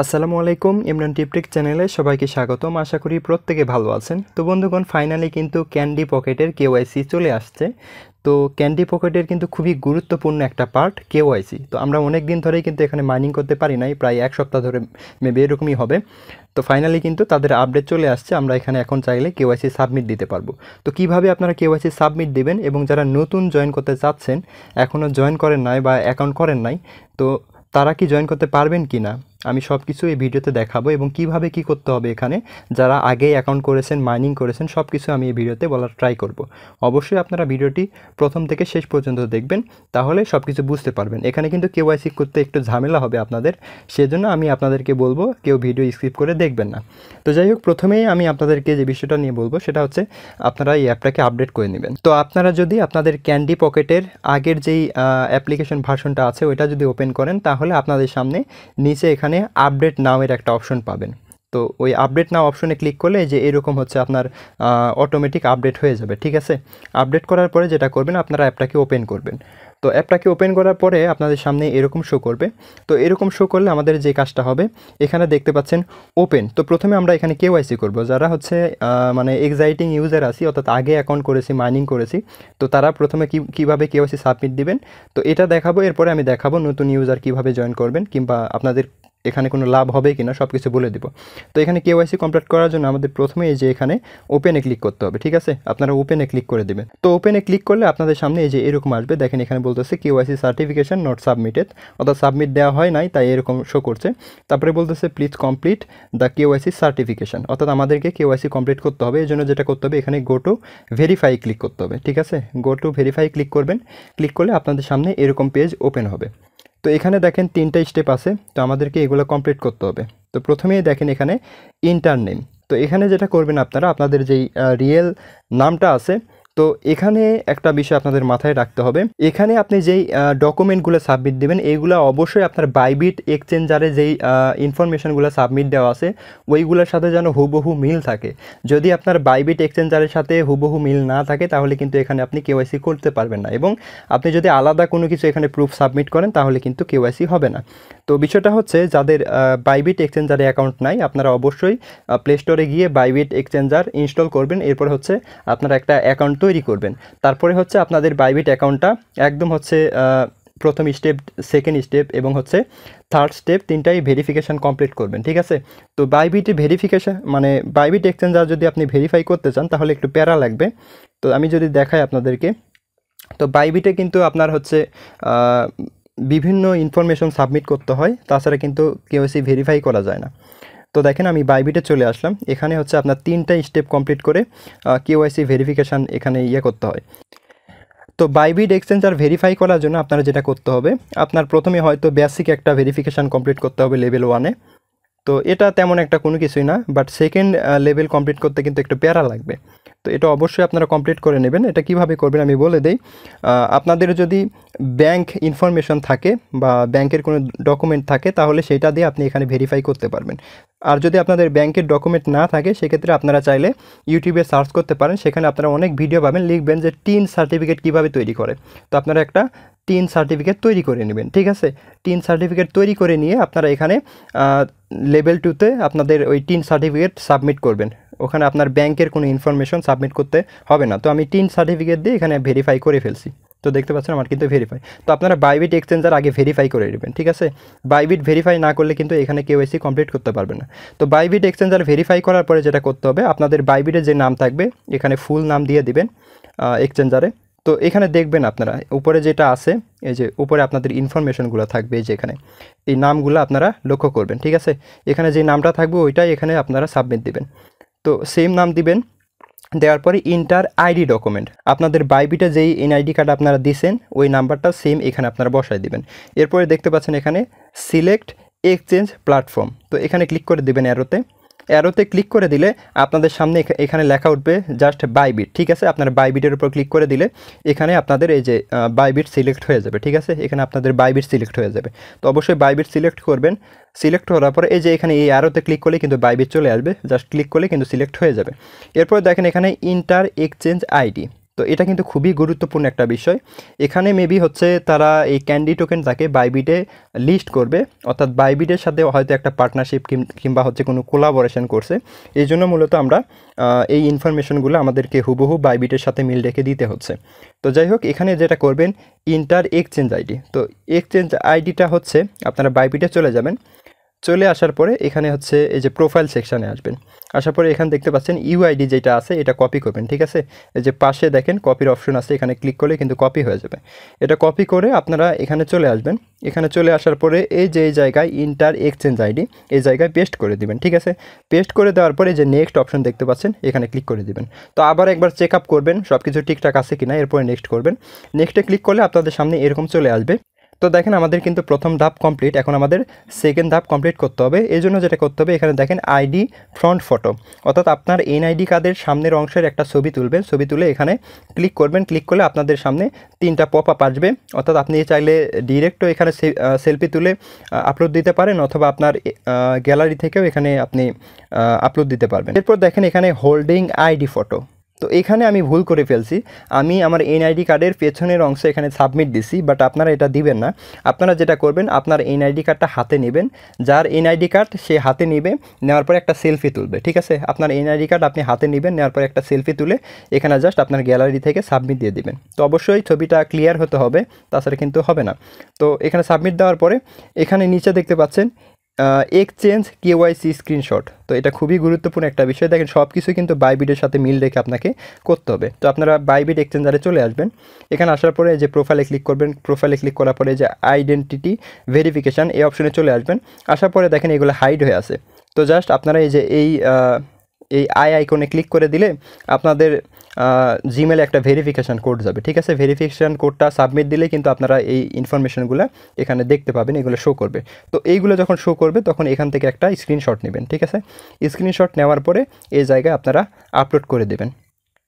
আসসালামু আলাইকুম ইমরান টিপটেক চ্যানেলে সবাইকে স্বাগতম। আশা করি প্রত্যেকে ভালো আছেন। তো বন্ধুগণ, ফাইনালি কিন্তু ক্যান্ডি পকেটের কেওয়াইসি চলে আসছে। তো ক্যান্ডি পকেটের কিন্তু খুবই গুরুত্বপূর্ণ একটা পার্ট কেওয়াইসি। তো আমরা অনেক দিন ধরেই কিন্তু এখানে মাইনিং করতে পারি নাই, প্রায় এক সপ্তাহ ধরে মেবি এরকমই হবে। তো ফাইনালি কিন্তু তাদের আপডেট চলে আসছে, আমরা এখানে এখন চাইলে কেওয়াইসি সাবমিট দিতে পারবো। তো কিভাবে আপনারা কেওয়াইসি সাবমিট দিবেন এবং যারা নতুন জয়েন করতে চাচ্ছেন, এখনও জয়েন করেন নাই বা অ্যাকাউন্ট করেন নাই, তো তারা কি জয়েন করতে পারবেন কি না আমি সব কিছু এই ভিডিওতে দেখাবো এবং কিভাবে কি করতে হবে এখানে যারা আগেই অ্যাকাউন্ট করেছেন, মাইনিং করেছেন, সব কিছু আমি এই ভিডিওতে বলার ট্রাই করব। অবশ্যই আপনারা ভিডিওটি প্রথম থেকে শেষ পর্যন্ত দেখবেন, তাহলে সব কিছু বুঝতে পারবেন। এখানে কিন্তু কেওয়াইসি করতে একটু ঝামেলা হবে আপনাদের, সেজন্য আমি আপনাদেরকে বলবো কেউ ভিডিও স্কিপ করে দেখবেন না। তো যাই হোক, প্রথমেই আমি আপনাদেরকে যে বিষয়টা নিয়ে বলবো সেটা হচ্ছে আপনারা এই অ্যাপটাকে আপডেট করে নেবেন। তো আপনারা যদি আপনাদের ক্যান্ডি পকেটের আগের যেই অ্যাপ্লিকেশন ভার্সনটা আছে ওইটা যদি ওপেন করেন, তাহলে আপনাদের সামনে নিচে এখানে আপডেট নাও এর একটা অপশন পাবেন। তো ওই আপডেট নাও অপশনে ক্লিক করলে যে এরকম হচ্ছে আপনার অটোমেটিক আপডেট হয়ে যাবে। ঠিক আছে, আপডেট করার পরে যেটা করবেন, আপনারা অ্যাপটাকে ওপেন করবেন। তো অ্যাপটাকে ওপেন করার পরে আপনাদের সামনে এরকম শো করবে। তো এরকম শো করলে আমাদের যে কাজটা হবে, এখানে দেখতে পাচ্ছেন ওপেন। তো প্রথমে আমরা এখানে কেওয়াইসি করব। যারা হচ্ছে মানে এক্সাইটিং ইউজার আছি, অর্থাৎ আগে অ্যাকাউন্ট করেছি, মাইনিং করেছি, তো তারা প্রথমে কীভাবে কেওয়াইসি সাবমিট দিবেন তো এটা দেখাবো। এরপরে আমি দেখাবো নতুন ইউজার কীভাবে জয়েন করবেন, কিংবা আপনাদের এখানে কোনো লাভ হবে কিনা সব কিছু বলে দিব। তো এখানে কেওয়াইসি কমপ্লিট করার জন্য আমাদের প্রথমে এই যে এখানে ওপেনে ক্লিক করতে হবে। ঠিক আছে, আপনারা ওপেনে ক্লিক করে দেবেন। তো ওপেনে ক্লিক করলে আপনাদের সামনে এই যে এরকম আসবে। দেখেন এখানে বলতেছে কেওয়াইসি সার্টিফিকেশন নট সাবমিটেড, অর্থাৎ সাবমিট দেওয়া হয় নাই, তাই এরকম শো করছে। তারপরে বলতেছে please complete the KYC certification, অর্থাৎ আমাদেরকে কেওয়াইসি কমপ্লিট করতে হবে। এই জন্য যেটা করতে হবে, এখানে গো টু ভেরিফাই ক্লিক করতে হবে। ঠিক আছে, গো টু ভেরিফাই ক্লিক করবেন। ক্লিক করলে আপনাদের সামনে এরকম পেজ ওপেন হবে। তো এখানে দেখেন 3টা স্টেপ আছে, তো আমাদেরকে এগুলো কমপ্লিট করতে হবে। তো প্রথমেই দেখেন এখানে ইন্টার নেম। তো এখানে যেটা করবেন, আপনারা আপনাদের যেই রিয়েল নামটা আছে, তো এখানে একটা বিষয় আপনাদের মাথায় রাখতে হবে। এখানে আপনি যেই ডকুমেন্টগুলো সাবমিট দেবেন, এইগুলো অবশ্যই আপনার বাইবিট এক্সচেঞ্জারে যেই ইনফরমেশনগুলো সাবমিট দেওয়া আছে ওইগুলোর সাথে যেন হুবহু মিল থাকে। যদি আপনার বাইবিট এক্সচেঞ্জারের সাথে হুবহু মিল না থাকে, তাহলে কিন্তু এখানে আপনি কেওয়াইসি করতে পারবেন না। এবং আপনি যদি আলাদা কোনো কিছু এখানে প্রুফ সাবমিট করেন, তাহলে কিন্তু কেওয়াইসি হবে না। তো বিষয়টা হচ্ছে, যাদের বাইবিট এক্সচেঞ্জারে অ্যাকাউন্ট নাই, আপনারা অবশ্যই প্লে স্টোরে গিয়ে বাইবিট এক্সচেঞ্জার ইনস্টল করবেন। এরপর হচ্ছে আপনারা একটা অ্যাকাউন্ট তৈরি করবেন। তারপরে হচ্ছে আপনাদের বাইবিট অ্যাকাউন্টটা একদম হচ্ছে প্রথম স্টেপ, সেকেন্ড স্টেপ এবং হচ্ছে থার্ড স্টেপ, 3টাই ভেরিফিকেশান কমপ্লিট করবেন। ঠিক আছে, তো বাইবিটে ভেরিফিকেশান মানে বাইবিট এক্সচেঞ্জার যদি আপনি ভেরিফাই করতে চান, তাহলে একটু প্যারা লাগবে। তো আমি যদি দেখাই আপনাদেরকে, তো বাইবিটে কিন্তু আপনার হচ্ছে বিভিন্ন ইনফরমেশন সাবমিট করতে হয়, তাছাড়া কিন্তু কেওয়াইসি ভেরিফাই করা যায় না। তো দেখেন আমি বাইবিটে চলে আসলাম। এখানে হচ্ছে আপনার 3টা স্টেপ কমপ্লিট করে কেওয়াইসি ভেরিফিকেশান এখানে করতে হয়। তো বাইবিট এক্সচেঞ্জার ভেরিফাই করার জন্য আপনারা যেটা করতে হবে, আপনার প্রথমে হয়তো বেসিক একটা ভেরিফিকেশান কমপ্লিট করতে হবে লেভেল 1-এ। তো এটা তেমন একটা কোনো কিছুই না, বাট সেকেন্ড লেভেল কমপ্লিট করতে কিন্তু একটু প্যারা লাগবে। তো এটা অবশ্যই আপনারা কমপ্লিট করে নেবেন। এটা কিভাবে করবেন আমি বলে দেই। আপনাদের যদি ব্যাংক ইনফরমেশন থাকে বা ব্যাংকের কোনো ডকুমেন্ট থাকে, তাহলে সেটা দিয়ে আপনি এখানে ভেরিফাই করতে পারবেন। আর যদি আপনাদের ব্যাংকের ডকুমেন্ট না থাকে, সেক্ষেত্রে আপনারা চাইলে ইউটিউবে সার্চ করতে পারেন। সেখানে আপনারা অনেক ভিডিও পাবেন, লিখবেন যে টিন সার্টিফিকেট কীভাবে তৈরি করে। তো আপনারা একটা টিন সার্টিফিকেট তৈরি করে নেবেন। ঠিক আছে, টিন সার্টিফিকেট তৈরি করে নিয়ে আপনারা এখানে লেভেল 2-তে আপনাদের ওই টিন সার্টিফিকেট সাবমিট করবেন। ওখানে আপনার ব্যাংকের কোনো ইনফরমেশন সাবমিট করতে হবে না। তো আমি টিন সার্টিফিকেট দিয়ে এখানে ভেরিফাই করে ফেলছি। তো দেখতে পাচ্ছেন আমার কিন্তু ভেরিফাই। তো আপনারা বাইবিট এক্সচেঞ্জার আগে ভেরিফাই করে নেবেন। ঠিক আছে, বাইবিট ভেরিফাই না করলে কিন্তু এখানে কেওয়াইসি কমপ্লিট করতে পারবে না। তো বাইবিট এক্সচেঞ্জার ভেরিফাই করার পরে যেটা করতে হবে, আপনাদের বাইবিটের যে নাম থাকবে এখানে ফুল নাম দিয়ে দিবেন এক্সচেঞ্জারে। তো এখানে দেখবেন আপনারা উপরে যেটা আছে, এই যে উপরে আপনাদের ইনফরমেশনগুলো থাকবে, এই যে এখানে এই নামগুলো আপনারা লক্ষ্য করবেন। ঠিক আছে, এখানে যে নামটা থাকবে ওইটাই এখানে আপনারা সাবমিট দিবেন। তো সেম নাম দিবেন। দেওয়ার পরে ইন্টার আইডি ডকুমেন্ট, আপনাদের বাইবিটে যেই এনআইডি কার্ড আপনারা দিয়েছেন ওই নাম্বারটা সেম এখানে আপনারা বসায় দিবেন। এরপরে দেখতে পাচ্ছেন এখানে সিলেক্ট এক্সচেঞ্জ প্ল্যাটফর্ম, তো এখানে ক্লিক করে দেবেন অ্যারোতে ক্লিক করে দিলে আপনাদের সামনে এখানে লেখা উঠবে জাস্ট বাইবিট। ঠিক আছে, আপনারা বাইবিটের উপর ক্লিক করে দিলে এখানে আপনাদের এই যে বাইবিট সিলেক্ট হয়ে যাবে। ঠিক আছে, এখানে আপনাদের বাইবিট সিলেক্ট হয়ে যাবে। তো অবশ্যই বাইবিট সিলেক্ট করবেন। সিলেক্ট করার পরে এই যে এখানে এই অ্যারোতে ক্লিক করলে কিন্তু বাইবিট চলে আসবে, জাস্ট ক্লিক করলে কিন্তু সিলেক্ট হয়ে যাবে। এরপর দেখেন এখানে ইন্টার এক্সচেঞ্জ আইডি, তো এটা কিন্তু খুবই গুরুত্বপূর্ণ একটা বিষয়। এখানে মেবি হচ্ছে তারা এই ক্যান্ডি টোকেনটাকে বাইবিটে লিস্ট করবে, অর্থাৎ বাইবিটের সাথে হয়তো একটা পার্টনারশিপ কিংবা হচ্ছে কোনো কোলাবোরেশন করছে। এই জন্য মূলত আমরা এই ইনফরমেশনগুলো আমাদেরকে হুবহু বাইবিটের সাথে মিল রেখে দিতে হচ্ছে। তো যাই হোক, এখানে যেটা করবেন ইন্টার এক্সচেঞ্জ আইডি। তো এক্সচেঞ্জ আইডিটা হচ্ছে আপনারা বাইবিটে চলে যাবেন, চলে আসার পরে এখানে হচ্ছে এই যে প্রোফাইল সেকশানে আসবেন। আসার পরে এখানে দেখতে পাচ্ছেন ইউআইডি যেটা আছে এটা কপি করবেন, ঠিক আছে। এই যে পাশে দেখেন কপির অপশন আছে, এখানে ক্লিক করলে কিন্তু কপি হয়ে যাবে। এটা কপি করে আপনারা এখানে চলে আসবেন। এখানে চলে আসার পরে এই যে এই জায়গায় ইন্টার এক্সচেঞ্জ আইডি এই জায়গায় পেস্ট করে দিবেন, ঠিক আছে। পেস্ট করে দেওয়ার পরে যে নেক্সট অপশন দেখতে পাচ্ছেন এখানে ক্লিক করে দিবেন। তো আবার একবার চেক আপ করবেন সব কিছু ঠিকঠাক আছে কিনা, এরপরে নেক্সট করবেন। নেক্সটে ক্লিক করলে আপনাদের সামনে এরকম চলে আসবে। তো দেখেন আমাদের কিন্তু প্রথম ধাপ কমপ্লিট, এখন আমাদের সেকেন্ড ধাপ কমপ্লিট করতে হবে। এই জন্য যেটা করতে হবে, এখানে দেখেন আইডি ফ্রন্ট ফটো, অর্থাৎ আপনার এনআইডি কার্ডের সামনের অংশের একটা ছবি তুলবেন। ছবি তুলে এখানে ক্লিক করবেন। ক্লিক করলে আপনাদের সামনে 3টা পপ আপ আসবে, অর্থাৎ আপনি চাইলে ডিরেক্টও এখানে সেলফি তুলে আপলোড দিতে পারেন, অথবা আপনার গ্যালারি থেকেও এখানে আপনি আপলোড দিতে পারবেন। এরপর দেখেন এখানে হোল্ডিং আইডি ফটো। তো এখানে আমি ভুল করে ফেলছি, আমি আমার এনআইডি কার্ডের পেছনের অংশে এখানে সাবমিট দিছি, বাট আপনারা এটা দিবেন না। আপনারা যেটা করবেন, আপনার এনআইডি কার্ডটা হাতে নেবেন, যার এনআইডি কার্ড সে হাতে নেবে, নেওয়ার পরে একটা সেলফি তুলবে, ঠিক আছে। আপনার এনআইডি কার্ড আপনি হাতে নেবেন, নেওয়ার পরে একটা সেলফি তুলে এখানে জাস্ট আপনার গ্যালারি থেকে সাবমিট দিয়ে দিবেন। তো অবশ্যই ছবিটা ক্লিয়ার হতে হবে, তাছাড়া কিন্তু হবে না। তো এখানে সাবমিট দেওয়ার পরে এখানে নিচে দেখতে পাচ্ছেন এক্সচেঞ্জ কেওয়াইসি স্ক্রিনশট। তো এটা খুবই গুরুত্বপূর্ণ একটা বিষয়। দেখেন সব কিছু কিন্তু বাইবিটের সাথে মিল রেখে আপনাকে করতে হবে। তো আপনারা বাইবিট এক্সচেঞ্জারে চলে আসবেন। এখানে আসার পরে যে প্রোফাইলে ক্লিক করবেন, প্রোফাইলে ক্লিক করার পরে যে আইডেন্টিটি ভেরিফিকেশান এই অপশনে চলে আসবেন। আসার পরে দেখেন এগুলো হাইড হয়ে আছে। তো জাস্ট আপনারা এই যে এই আইকনে ক্লিক করে দিলে আপনাদের জিমেলে একটা ভেরিফিকেশান কোড যাবে, ঠিক আছে। ভেরিফিকেশান কোডটা সাবমিট দিলে কিন্তু আপনারা এই ইনফরমেশনগুলো এখানে দেখতে পাবেন, এগুলো শো করবে। তো এইগুলো যখন শো করবে তখন এখান থেকে একটা স্ক্রিনশট নেবেন, ঠিক আছে। স্ক্রিনশট নেওয়ার পরে এই জায়গায় আপনারা আপলোড করে দেবেন।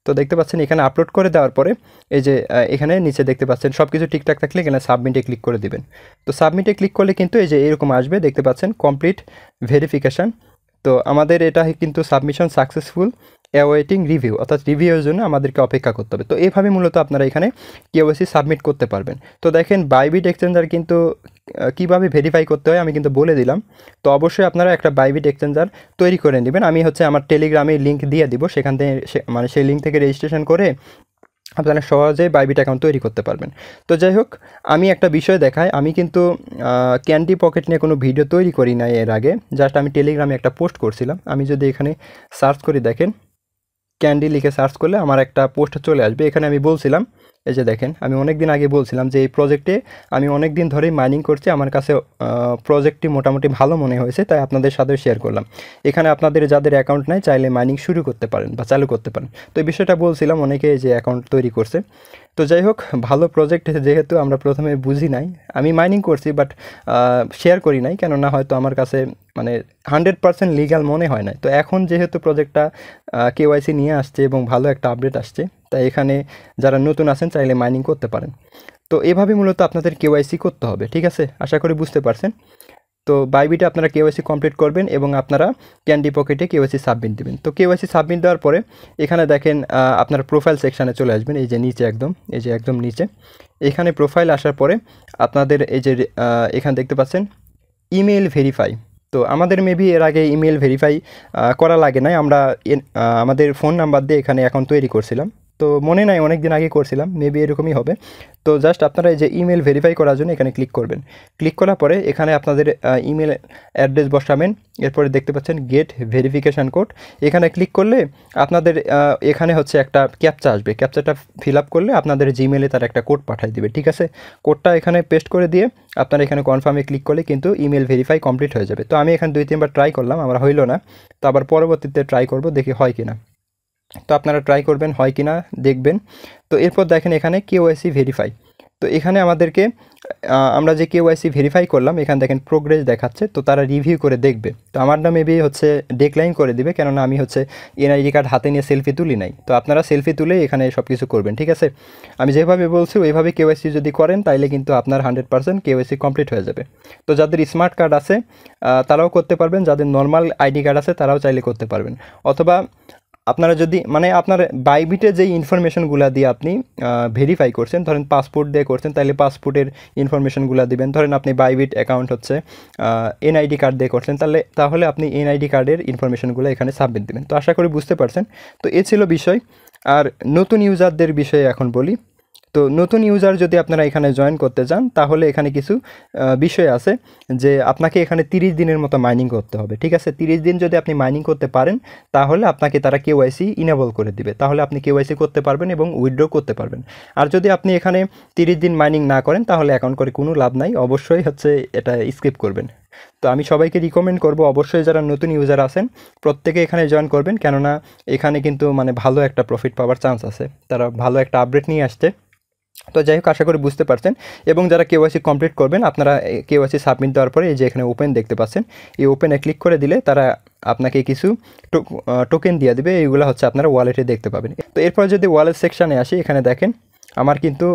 তো দেখতে পাচ্ছেন এখানে আপলোড করে দেওয়ার পরে এই যে এখানে নিচে দেখতে পাচ্ছেন সব কিছু ঠিকঠাক থাকলে এখানে সাবমিটে ক্লিক করে দিবেন। তো সাবমিটে ক্লিক করলে কিন্তু এই যে এরকম আসবে, দেখতে পাচ্ছেন কমপ্লিট ভেরিফিকেশান। তো আমাদের এটা কিন্তু সাবমিশন সাকসেসফুল অ্যাওয়েটিং রিভিউ, অর্থাৎ রিভিউয়ের জন্য আমাদেরকে অপেক্ষা করতে হবে। তো এইভাবে মূলত আপনারা এখানে কেওয়াইসি সাবমিট করতে পারবেন। তো দেখেন বাইবিট এক্সচেঞ্জার কিন্তু কীভাবে ভেরিফাই করতে হয় আমি কিন্তু বলে দিলাম। তো অবশ্যই আপনারা একটা বাইবিট এক্সচেঞ্জার তৈরি করে নেবেন। আমি হচ্ছে আমার টেলিগ্রামে লিঙ্ক দিয়ে দিব, সেখান থেকে মানে সেই লিঙ্ক থেকে রেজিস্ট্রেশন করে আপনারা সহজেই বাইবিট অ্যাকাউন্ট তৈরি করতে পারবেন। তো যাই হোক, আমি একটা বিষয় দেখাই, আমি কিন্তু ক্যান্ডি পকেট নিয়ে কোনো ভিডিও তৈরি করি না এর আগে, জাস্ট আমি টেলিগ্রামে একটা পোস্ট করছিলাম। আমি যদি এখানে সার্চ করি, দেখেন ক্যান্ডি লিখে সার্চ করলে আমার একটা পোস্ট চলে আসবে। এখানে আমি বলছিলাম, এই যে দেখেন আমি অনেক দিন আগে বলছিলাম যে এই প্রজেক্টে আমি অনেক দিন ধরেই মাইনিং করছি, আমার কাছে প্রজেক্টটি মোটামুটি ভালো মনে হয়েছে, তাই আপনাদের সাথেও শেয়ার করলাম। এখানে আপনাদের যাদের অ্যাকাউন্ট নাই চাইলে মাইনিং শুরু করতে পারেন বা চালু করতে পারেন। তো এই বিষয়টা বলছিলাম, অনেকে যে অ্যাকাউন্ট তৈরি করছে। তো যাই হোক, ভালো প্রজেক্ট যেহেতু আমরা প্রথমে বুঝি নাই, আমি মাইনিং করছি বাট শেয়ার করি নাই, কেননা হয়তো আমার কাছে মানে 100% লিগ্যাল মনে হয় না। তো এখন যেহেতু প্রজেক্টটা কেওয়াইসি নিয়ে আসছে এবং ভালো একটা আপডেট আসছে, তাই এখানে যারা নতুন আছেন চাইলে মাইনিং করতে পারেন। তো এভাবে মূলত আপনাদের কেওয়াইসি করতে হবে, ঠিক আছে। আশা করি বুঝতে পারছেন। তো বাইবিটে আপনারা কেওয়াইসি কমপ্লিট করবেন এবং আপনারা ক্যান্ডি পকেটে কেওয়াইসি সাবমিট দেবেন। তো কেওয়াইসি সাবমিট দেওয়ার পরে এখানে দেখেন আপনার প্রোফাইল সেকশানে চলে আসবেন, এই যে নিচে একদম, এই যে একদম নিচে এখানে প্রোফাইল আসার পরে আপনাদের এই যে এখানে দেখতে পাচ্ছেন ইমেল ভেরিফাই। তো আমাদের মেবি এর আগে ইমেল ভেরিফাই করা লাগে নাই, আমরা আমাদের ফোন নাম্বার দিয়ে এখানে অ্যাকাউন্ট তৈরি করছিলাম। তো মনে নাই, অনেক দিন আগে করছিলাম, মেবি এরকমই হবে। তো জাস্ট আপনারা এই যে ইমেল ভেরিফাই করার জন্য এখানে ক্লিক করবেন। ক্লিক করার পরে এখানে আপনাদের ইমেল অ্যাড্রেস বসাবেন। এরপরে দেখতে পাচ্ছেন গেট ভেরিফিকেশান কোড, এখানে ক্লিক করলে আপনাদের এখানে হচ্ছে একটা ক্যাপচা আসবে। ক্যাপচাটা ফিল আপ করলে আপনাদের জিমেলে তার একটা কোড পাঠিয়ে দিবে, ঠিক আছে। কোডটা এখানে পেস্ট করে দিয়ে আপনারা এখানে কনফার্মে ক্লিক করলে কিন্তু ইমেল ভেরিফাই কমপ্লিট হয়ে যাবে। তো আমি এখানে 2-3বার ট্রাই করলাম, আমার হইল না। তো আবার পরবর্তীতে ট্রাই করব, দেখি হয় কিনা। তো আপনারা ট্রাই করবেন হয় কিনা দেখবেন। তো এরপর দেখেন এখানে কেওয়াইসি ভেরিফাই। তো এখানে আমাদেরকে আমরা যে কেওয়াইসি ভেরিফাই করলাম, এখানে দেখেন প্রোগ্রেস দেখাচ্ছে। তো তারা রিভিউ করে দেখবে। তো আমার না মেবি হচ্ছে ডিক্লাইন করে দিবে, কেননা আমি হচ্ছে এনআইডি কার্ড হাতে নিয়ে সেলফি তুলি নাই। তো আপনারা সেলফি তুলে এখানে সব কিছু করবেন, ঠিক আছে। আমি যেভাবে বলছি ওইভাবে কেওয়াইসি যদি করেন তাইলে কিন্তু আপনার 100% কেওয়াইসি কমপ্লিট হয়ে যাবে। তো যাদের স্মার্ট কার্ড আছে তারাও করতে পারবেন, যাদের নর্মাল আইডি কার্ড আছে তারাও চাইলে করতে পারবেন। অথবা আপনারা যদি মানে আপনার বাইবিটে যেই ইনফরমেশনগুলো দিয়ে আপনি ভেরিফাই করছেন, ধরেন পাসপোর্ট দিয়ে করছেন, তাহলে পাসপোর্টের ইনফরমেশনগুলো দিবেন। ধরেন আপনি বাইবিট অ্যাকাউন্ট হচ্ছে এনআইডি কার্ড দিয়ে করছেন, তাহলে আপনি এনআইডি কার্ডের ইনফরমেশনগুলো এখানে সাবমিট দিবেন। তো আশা করি বুঝতে পারছেন। তো এ ছিল বিষয়। আর নতুন ইউজারদের বিষয়ে এখন বলি। তো নতুন ইউজার যদি আপনারা এখানে জয়েন করতে চান, তাহলে এখানে কিছু বিষয় আছে যে আপনাকে এখানে 30 দিনের মতো মাইনিং করতে হবে, ঠিক আছে। 30 দিন যদি আপনি মাইনিং করতে পারেন, তাহলে আপনাকে তারা কেওয়াইসি ইনেবল করে দিবে, তাহলে আপনি কেওয়াইসি করতে পারবেন এবং উইথড্র করতে পারবেন। আর যদি আপনি এখানে 30 দিন মাইনিং না করেন, তাহলে অ্যাকাউন্ট করে কোনো লাভ নাই, অবশ্যই হচ্ছে এটা স্কিপ করবেন। তো আমি সবাইকে রিকমেন্ড করব, অবশ্যই যারা নতুন ইউজার আছেন প্রত্যেকে এখানে জয়েন করবেন, কেননা এখানে কিন্তু মানে ভালো একটা প্রফিট পাওয়ার চান্স আছে, তারা ভালো একটা আপডেট নিয়ে আসছে। তো যাই হোক, আশা করি বুঝতে পারছেন। এবং যারা কেওয়াইসি কমপ্লিট করবেন, আপনারা কেওয়াইসি সাবমিট দেওয়ার পরে এই যে এখানে ওপেন দেখতে পাচ্ছেন, এই ওপেনে ক্লিক করে দিলে তারা আপনাকে কিছু টোকেন দিয়ে দেবে, এইগুলো হচ্ছে আপনারা ওয়ালেটে দেখতে পাবেন। তো এরপর যদি ওয়ালেট সেকশানে আসি, এখানে দেখেন আমার কিন্তু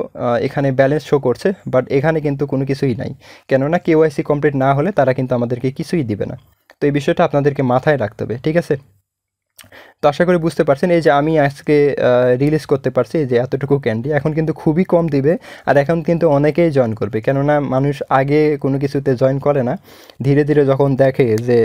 এখানে ব্যালেন্স শো করছে, বাট এখানে কিন্তু কোনো কিছুই নাই, কেননা কেওয়াইসি কমপ্লিট না হলে তারা কিন্তু আমাদেরকে কিছুই দিবে না। তো এই বিষয়টা আপনাদেরকে মাথায় রাখতে হবে, ঠিক আছে। তো আশা করি বুঝতে পারছেন। এই যে আমি আজকে রিলিজ করতে পারছি এই যে এতটুকু ক্যান্ডি, এখন কিন্তু খুবই কম দিবে, আর এখন কিন্তু অনেকেই জয়েন করবে, কেননা মানুষ আগে কোনো কিছুতে জয়েন করে না, ধীরে ধীরে যখন দেখে যে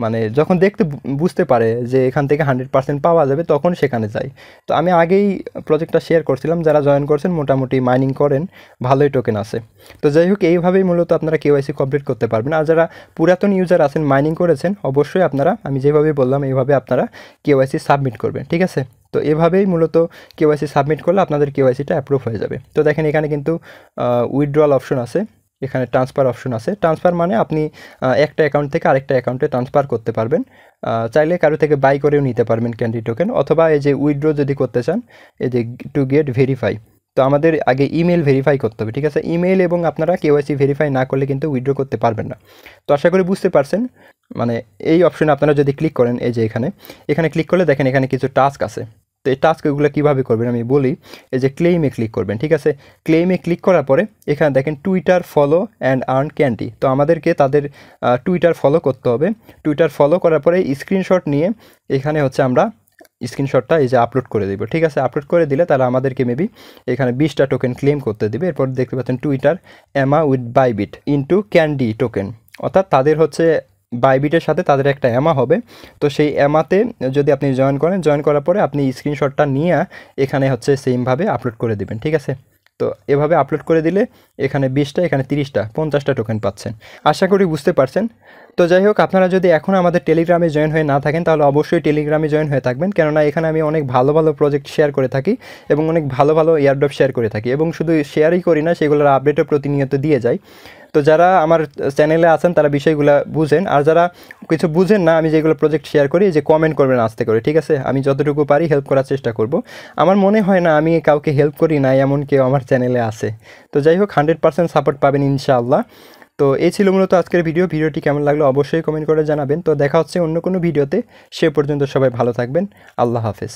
মানে যখন দেখতে বুঝতে পারে যে এখান থেকে 100% পাওয়া যাবে, তখন সেখানে যায়। তো আমি আগেই প্রজেক্টটা শেয়ার করছিলাম, যারা জয়েন করছেন মোটামুটি মাইনিং করেন, ভালোই টোকেন আছে। তো যাই হোক, এইভাবেই মূলত আপনারা কেওয়াইসি কমপ্লিট করতে পারবেন। আর যারা পুরাতন ইউজার আছেন, মাইনিং করেছেন, অবশ্যই আপনারা আমি যেভাবে বললাম এইভাবে আপনারা কেওয়াইসি সাবমিট করবেন, ঠিক আছে। তো এভাবেই মূলত কেওয়াইসি সাবমিট করলে আপনাদের কেওয়াইসিটা অ্যাপ্রুভ হয়ে যাবে। তো দেখেন এখানে কিন্তু উইথড্রয়াল অপশন আছে, এখানে ট্রান্সফার অপশন আছে। ট্রান্সফার মানে আপনি একটা অ্যাকাউন্ট থেকে আরেকটা অ্যাকাউন্টে ট্রান্সফার করতে পারবেন, চাইলে কারো থেকে বাই করেও নিতে পারবেন ক্যান্ডি টোকেন, অথবা এই যে উইথড্র যদি করতে চান, এই যে টু গেট ভেরিফাই, তো আমাদের আগে ইমেল ভেরিফাই করতে হবে, ঠিক আছে। ইমেল এবং আপনারা কেওয়াইসি ভেরিফাই না করলে কিন্তু উইথড্র করতে পারবেন না। তো আশা করি বুঝতে পারছেন। মানে এই অপশনে আপনারা যদি ক্লিক করেন, এই যে এখানে ক্লিক করলে দেখেন এখানে কিছু টাস্ক আছে। তো এই টাস্কগুলো কীভাবে করবেন আমি বলি। এই যে ক্লেইমে ক্লিক করবেন, ঠিক আছে। ক্লেইমে ক্লিক করার পরে এখানে দেখেন Twitter follow and earn candy, তো আমাদেরকে তাদের টুইটার ফলো করতে হবে। টুইটার ফলো করার পরে স্ক্রিনশট নিয়ে এখানে হচ্ছে আমরা স্ক্রিনশটটা এই যে আপলোড করে দেবো, ঠিক আছে। আপলোড করে দিলে তারা আমাদেরকে মেবি এখানে 20টা টোকেন ক্লেম করতে দেবে। এরপর দেখতে পাচ্ছেন Twitter Emma with Bybit into candy token, অর্থাৎ তাদের হচ্ছে বাইবিটের সাথে তাদের একটা এমা হবে। তো সেই এমাতে যদি আপনি জয়েন করেন, জয়েন করার পরে আপনি স্ক্রিনশটটা নিয়ে এখানে হচ্ছে সেমভাবে আপলোড করে দেবেন, ঠিক আছে। তো এভাবে আপলোড করে দিলে এখানে 20টা, এখানে 30টা, 50টা টোকেন পাচ্ছেন। আশা করি বুঝতে পারছেন। তো যাই হোক, আপনারা যদি এখন আমাদের টেলিগ্রামে জয়েন হয়ে না থাকেন, তাহলে অবশ্যই টেলিগ্রামে জয়েন হয়ে থাকবেন, কেননা এখানে আমি অনেক ভালো ভালো প্রজেক্ট শেয়ার করে থাকি এবং অনেক ভালো ভালো এয়ারড্রপ শেয়ার করে থাকি, এবং শুধু শেয়ারই করি না, সেগুলোর আপডেটও প্রতিনিয়ত দিয়ে যাই। তো যারা আমার চ্যানেলে আছেন তারা বিষয়গুলো বুঝেন, আর যারা কিছু বুঝেন না, আমি যেগুলো প্রজেক্ট শেয়ার করি যে কমেন্ট করবেন আস্তে করে, ঠিক আছে। আমি যতটুকু পারি হেল্প করার চেষ্টা করব। আমার মনে হয় না আমি কাউকে হেল্প করি না এমন কেউ আমার চ্যানেলে আছে। তো যাই হোক, 100% সাপোর্ট পাবেন ইনশাআল্লাহ। তো এই ছিল মূলত আজকের ভিডিওটি কেমন লাগলো অবশ্যই কমেন্ট করে জানাবেন। তো দেখা হচ্ছে অন্য কোনো ভিডিওতে, সে পর্যন্ত সবাই ভালো থাকবেন। আল্লাহ হাফেজ।